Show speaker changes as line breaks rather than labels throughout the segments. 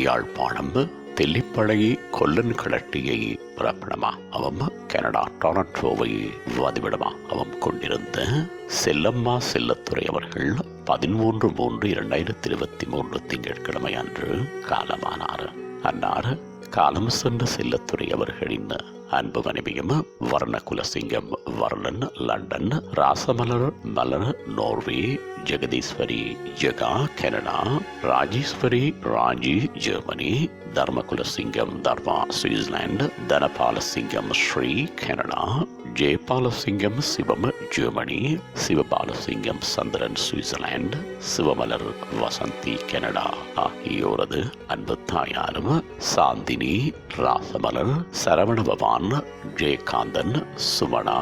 யாழ்ப்பாணம் தெல்லிப்பளை கொல்லன் கடட்டியை பிறப்பிடமாகவும் கனடா டொரண்டோவை வதிவிடமாகவும் கொண்டிருந்த செல்லம்மா செல்லத்துறை அவர்கள் 13/3/2023 திங்கட்கிழமை அன்று காலமானார். அன்னார் காலம் சென்ற செல்லத்துறை அவர்களின் அன்பு மனைவியும் Varnakulasingam Varnan London, Rasamalar Malar Norway, Jegatheeswari Jega Canada, Rajeswari Raji Germany, Tharmakulasingam Tharma Switzerland, Thanabalasingam Sri Canada, Jeyabalasingam Sivam Germany, Sivabalasingam Chandran Switzerland, Sivamalar Vasanthi Canada ஆகியோரது அன்பு தாயாரும் சாந்தினி ராசமலர் சரவணபவான் ஜெயகாந்தன் சுமணா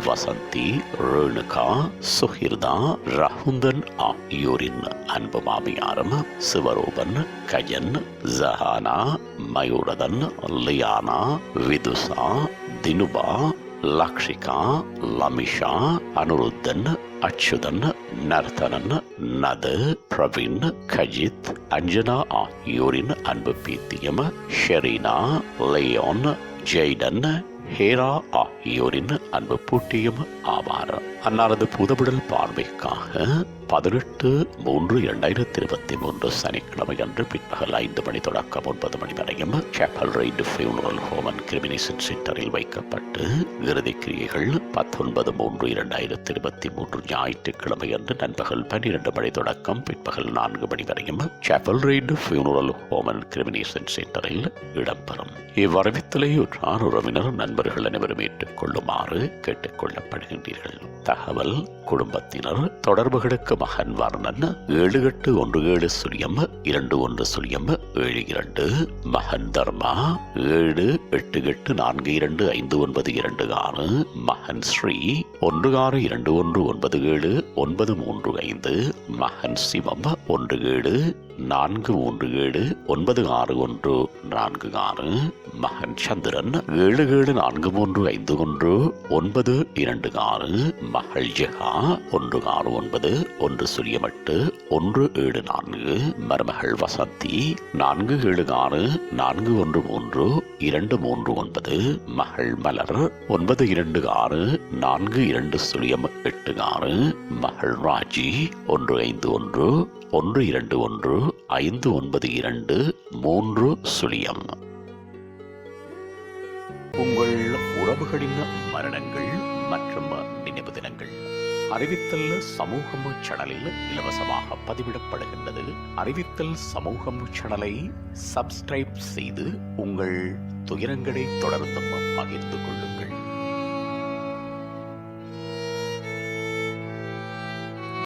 வசந்தி ரேணுகா சுஹிர்தா ரகுந்தன் ஆகியோரின் அன்பு மாமியாரும் சிவரூபன் கஜன் ஜஹானா மயூரதன் லியானா விதுசா தினுபா லக்ஷிகா லமிஷா அனுருத்தன் அச்சுதன் நர்த்தனன் நது பிரவீன் கஜித் அஞ்சனா ஆகியோரின் அன்பு பீத்தியம் ஷெரீனா லியோன் ஜெய்டன் ஹேரா ஆகியோரின் அன்பு பூட்டியும் ஆவார். அன்னாரது புதவிடல் பார்வைக்காக 18/3/2023 சனிக்கிழமை அன்று பிற்பகல் 5 மணி தொடக்கம் 9 மணி வரையும் Chappell right funeral home and cremation சென்டரில் வைக்கப்பட்டு இறுதி கிரியைகள் 19/3/2023 ஞாயிற்றுக்கிழமை அன்று நண்பகல் 12 மணி தொடக்கம் பிற்பகல் 4 மணி வரையும் Chappell right funeral home and cremation சென்டரில் இடம்பெறும். இவ்வரவித்தலை உற்றார் உறவினர் நண்பர்கள் அனைவரும் ஏற்றுக்கொள்ளுமாறு கேட்டுக் கொள்ளப்படுகின்றீர்கள். தகவல் குடும்பத்தினர் தொடர்புகளுக்கு மகன் வர்ணன் 7817-21-72, மகன் தர்மா 7884259226, மகன் ஸ்ரீ 162197-935, மகன் சிவம் 1743796146, மகன் சந்திரன் 774351-926, மகள் ஜெகா 1691-108-174, மருமகள் வசந்தி 476413-239, மகள் மலர் 926-42-86, மகள் ராஜி 151-121-592-3. உங்கள் உறவுகளின் மரணங்கள் மற்றும் நினைவு தினங்கள் அறிவித்தல் சமூகம் சேனலில் இலவசமாக பதிவிடப்படுகின்றது. அறிவித்தல் சமூகம் சேனலை சப்ஸ்கிரைப் செய்து உங்கள் துயரங்களை தொடர்ந்தும் பகிர்ந்து கொள்ளுங்கள்.